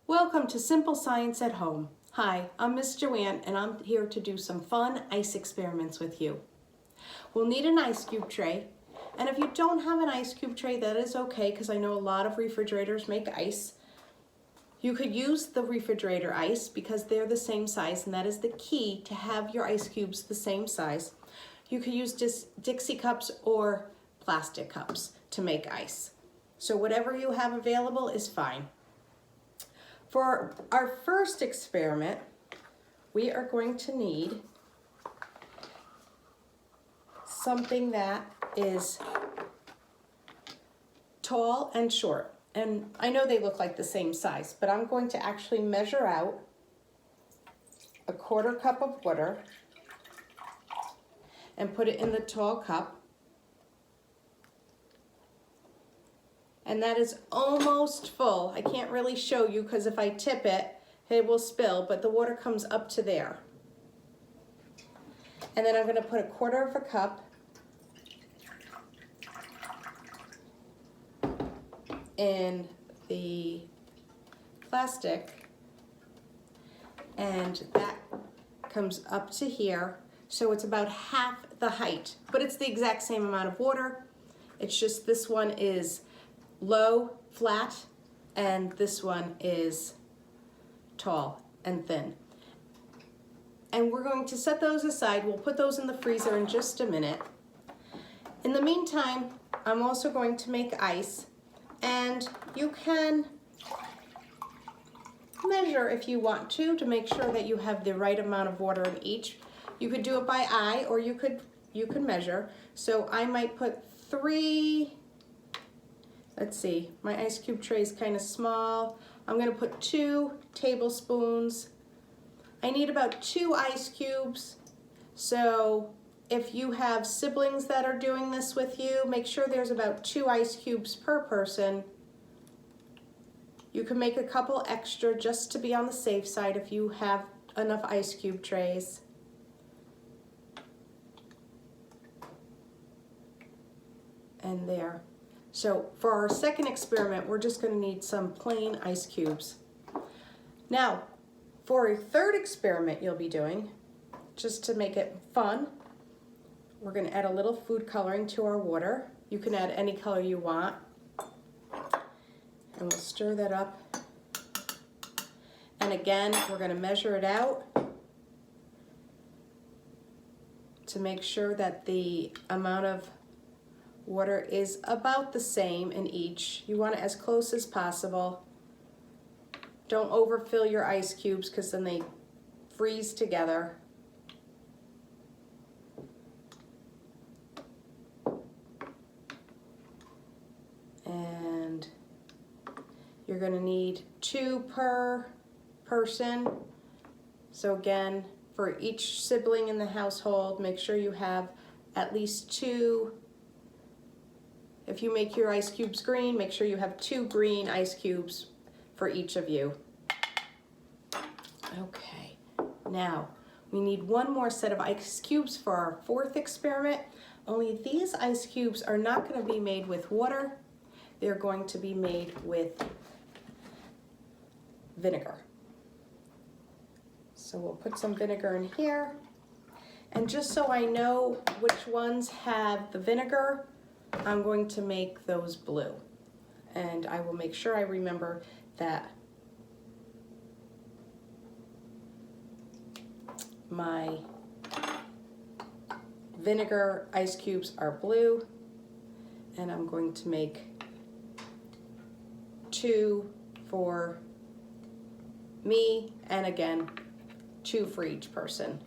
Welcome to Simple Science at Home. Hi, I'm Miss Joanne and I'm here to do some fun ice experiments with you. We'll need an ice cube tray, and if you don't have an ice cube tray, that is okay because I know a lot of refrigerators make ice. You could use the refrigerator ice because they're the same size, and that is the key to have your ice cubes the same size. You could use Dixie cups or plastic cups to make ice. So whatever you have available is fine. For our first experiment, we are going to need something that is tall and short. And I know they look like the same size, but I'm going to actually measure out a 1/4 cup of water and put it in the tall cup. And that is almost full. I can't really show you because if I tip it, it will spill, but the water comes up to there. And then I'm going to put a 1/4 cup in the plastic, and that comes up to here. So it's about half the height, but it's the exact same amount of water. It's just this one is low, flat, and this one is tall and thin. And we're going to set those aside. We'll put those in the freezer in just a minute. In the meantime, I'm also going to make ice, and you can measure if you want to make sure that you have the right amount of water in each. You could do it by eye, or you could measure. So I might put 3. Let's see, my ice cube tray is kind of small. I'm gonna put 2 tablespoons. I need about 2 ice cubes. So if you have siblings that are doing this with you, make sure there's about 2 ice cubes per person. You can make a couple extra just to be on the safe side if you have enough ice cube trays. And there. So for our second experiment, we're just going to need some plain ice cubes. Now, for a third experiment you'll be doing, just to make it fun, we're going to add a little food coloring to our water. You can add any color you want. And we'll stir that up. And again, we're going to measure it out to make sure that the amount of water is about the same in each. You want it as close as possible. Don't overfill your ice cubes because then they freeze together. And you're going to need 2 per person. So again, for each sibling in the household, make sure you have at least 2. If you make your ice cubes green, make sure you have 2 green ice cubes for each of you. Okay, now we need 1 more set of ice cubes for our fourth experiment. Only these ice cubes are not going to be made with water. They're going to be made with vinegar. So we'll put some vinegar in here. And just so I know which ones have the vinegar, I'm going to make those blue, and I will make sure I remember that my vinegar ice cubes are blue, and I'm going to make 2 for me, and again 2 for each person.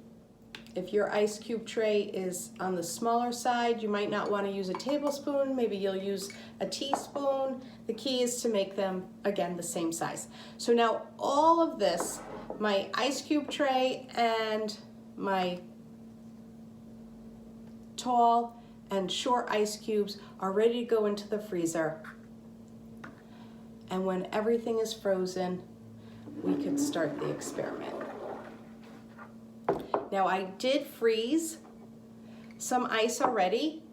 If your ice cube tray is on the smaller side, you might not want to use a tablespoon. Maybe you'll use a teaspoon. The key is to make them, again, the same size. So now all of this, my ice cube tray and my tall and short ice cubes are ready to go into the freezer. And when everything is frozen, we could start the experiment. Now I did freeze some ice already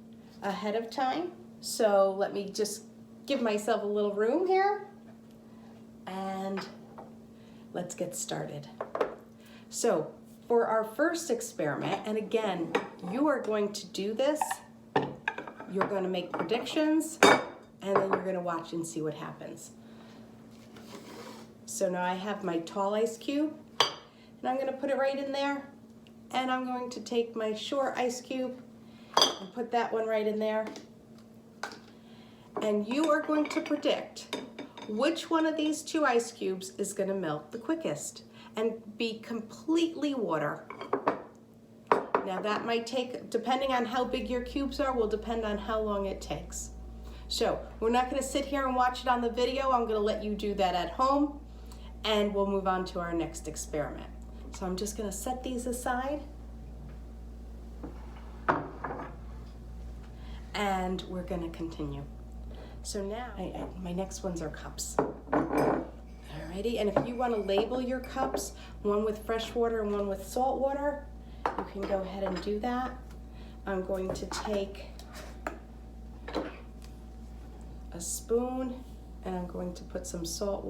ahead of time, so let me just give myself a little room here. And let's get started. So for our first experiment, and again, you are going to do this, you're going to make predictions, and then you're going to watch and see what happens. So now I have my tall ice cube, and I'm going to put it right in there, and I'm going to take my short ice cube and put that one right in there. And you are going to predict which one of these two ice cubes is going to melt the quickest and be completely water. Now that might take, depending on how big your cubes are, will depend on how long it takes. So we're not going to sit here and watch it on the video. I'm going to let you do that at home, and we'll move on to our next experiment. So I'm just going to set these aside, and we're going to continue. So now, my next ones are cups. Alrighty, and if you want to label your cups, one with fresh water and one with salt water, you can go ahead and do that. I'm going to take a spoon, and I'm going to put some salt,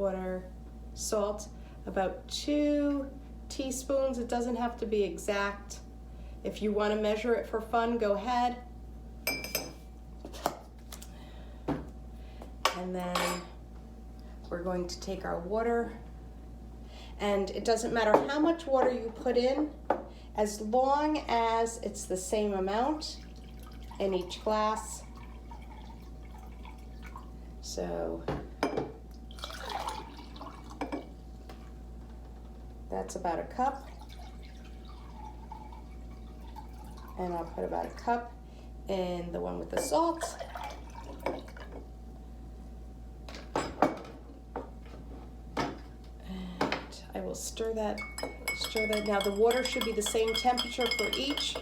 about 2 teaspoons. It doesn't have to be exact. If you want to measure it for fun, go ahead. And then we're going to take our water, and it doesn't matter how much water you put in, as long as it's the same amount in each glass. So that's about a cup, and I'll put about a cup in the one with the salt. I will stir that. Now the water should be the same temperature for each.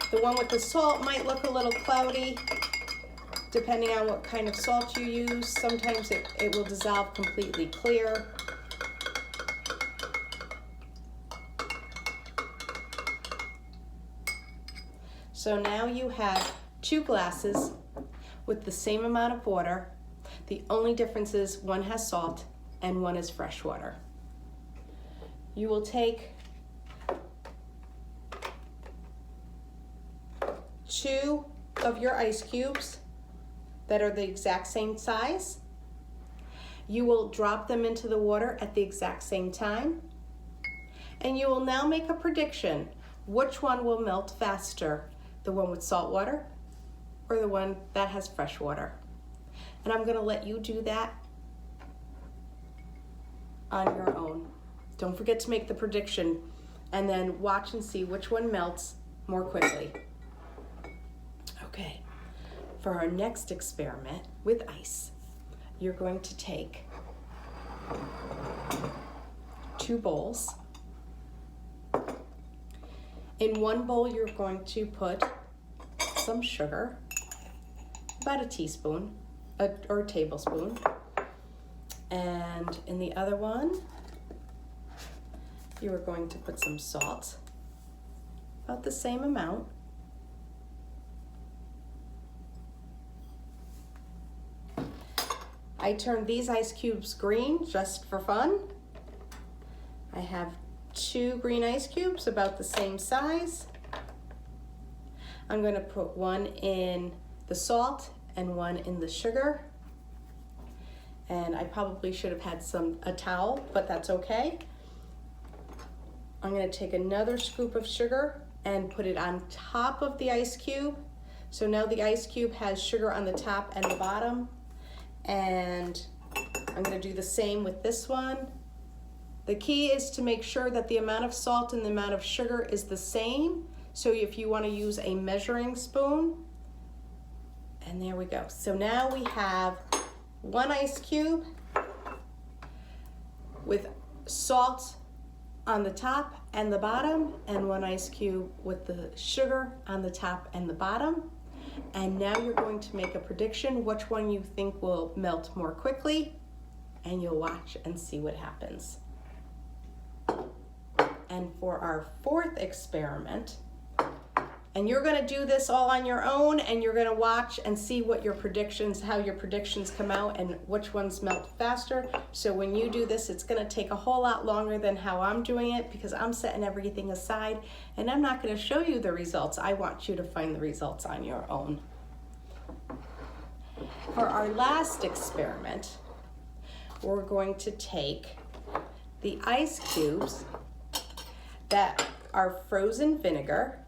The one with the salt might look a little cloudy, depending on what kind of salt you use. Sometimes it will dissolve completely clear. So now you have 2 glasses with the same amount of water. The only difference is one has salt and one is fresh water. You will take 2 of your ice cubes that are the exact same size. You will drop them into the water at the exact same time. And you will now make a prediction. Which one will melt faster? The one with salt water or the one that has fresh water? And I'm going to let you do that on your own. Don't forget to make the prediction, and then watch and see which one melts more quickly. Okay, for our next experiment with ice, you're going to take 2 bowls. In one bowl, you're going to put some sugar, about a teaspoon or a tablespoon, and in the other one, you are going to put some salt, about the same amount. I turned these ice cubes green just for fun. I have 2 green ice cubes about the same size. I'm going to put one in the salt and one in the sugar. And I probably should have had a towel, but that's okay. I'm going to take another scoop of sugar and put it on top of the ice cube. So now the ice cube has sugar on the top and the bottom. And I'm going to do the same with this one. The key is to make sure that the amount of salt and the amount of sugar is the same. So if you want to use a measuring spoon, and there we go. So now we have 1 ice cube with salt on the top and the bottom, and 1 ice cube with the sugar on the top and the bottom. And now you're going to make a prediction which one you think will melt more quickly, and you'll watch and see what happens. And for our 4th experiment, And you're gonna do this all on your own, and you're gonna watch and see what your predictions, how your predictions come out and which ones melt faster. So when you do this, it's gonna take a whole lot longer than how I'm doing it because I'm setting everything aside and I'm not gonna show you the results. I want you to find the results on your own. For our last experiment, we're going to take the ice cubes that are frozen vinegar.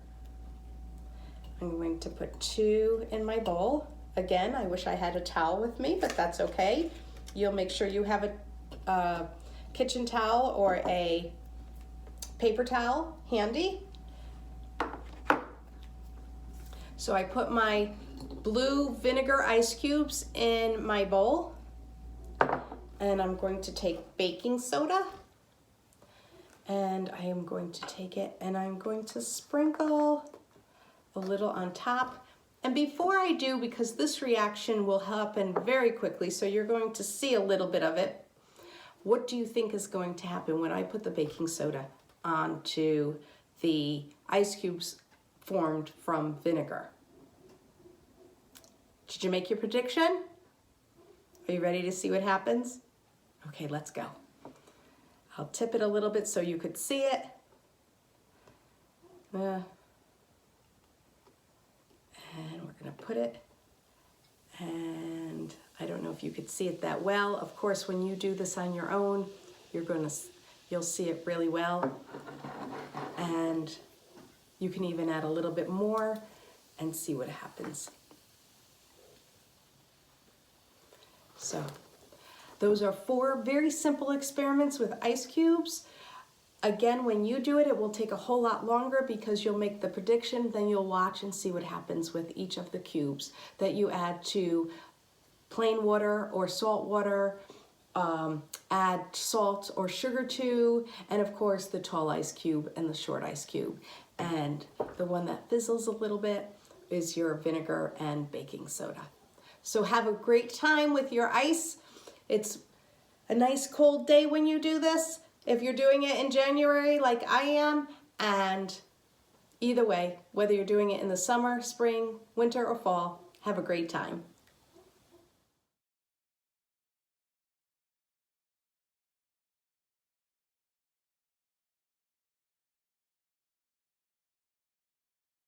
I'm going to put 2 in my bowl. Again, I wish I had a towel with me, but that's okay. You'll make sure you have a kitchen towel or a paper towel handy. So I put my blue vinegar ice cubes in my bowl, and I'm going to take baking soda, and I am going to take it and I'm going to sprinkle a little on top. And before I do, because this reaction will happen very quickly, so you're going to see a little bit of it, what do you think is going to happen when I put the baking soda onto the ice cubes formed from vinegar? Did you make your prediction? Are you ready to see what happens? Okay, let's go. I'll tip it a little bit so you could see it. And we're gonna put it, and I don't know if you could see it that well. Of course, when you do this on your own, you'll see it really well. And you can even add a little bit more and see what happens. So those are 4 very simple experiments with ice cubes. Again, when you do it, it will take a whole lot longer because you'll make the prediction, then you'll watch and see what happens with each of the cubes that you add to plain water or salt water, add salt or sugar to, and of course the tall ice cube and the short ice cube. And the one that fizzles a little bit is your vinegar and baking soda. So have a great time with your ice. It's a nice cold day when you do this, if you're doing it in January like I am, and either way, whether you're doing it in the summer, spring, winter, or fall, have a great time.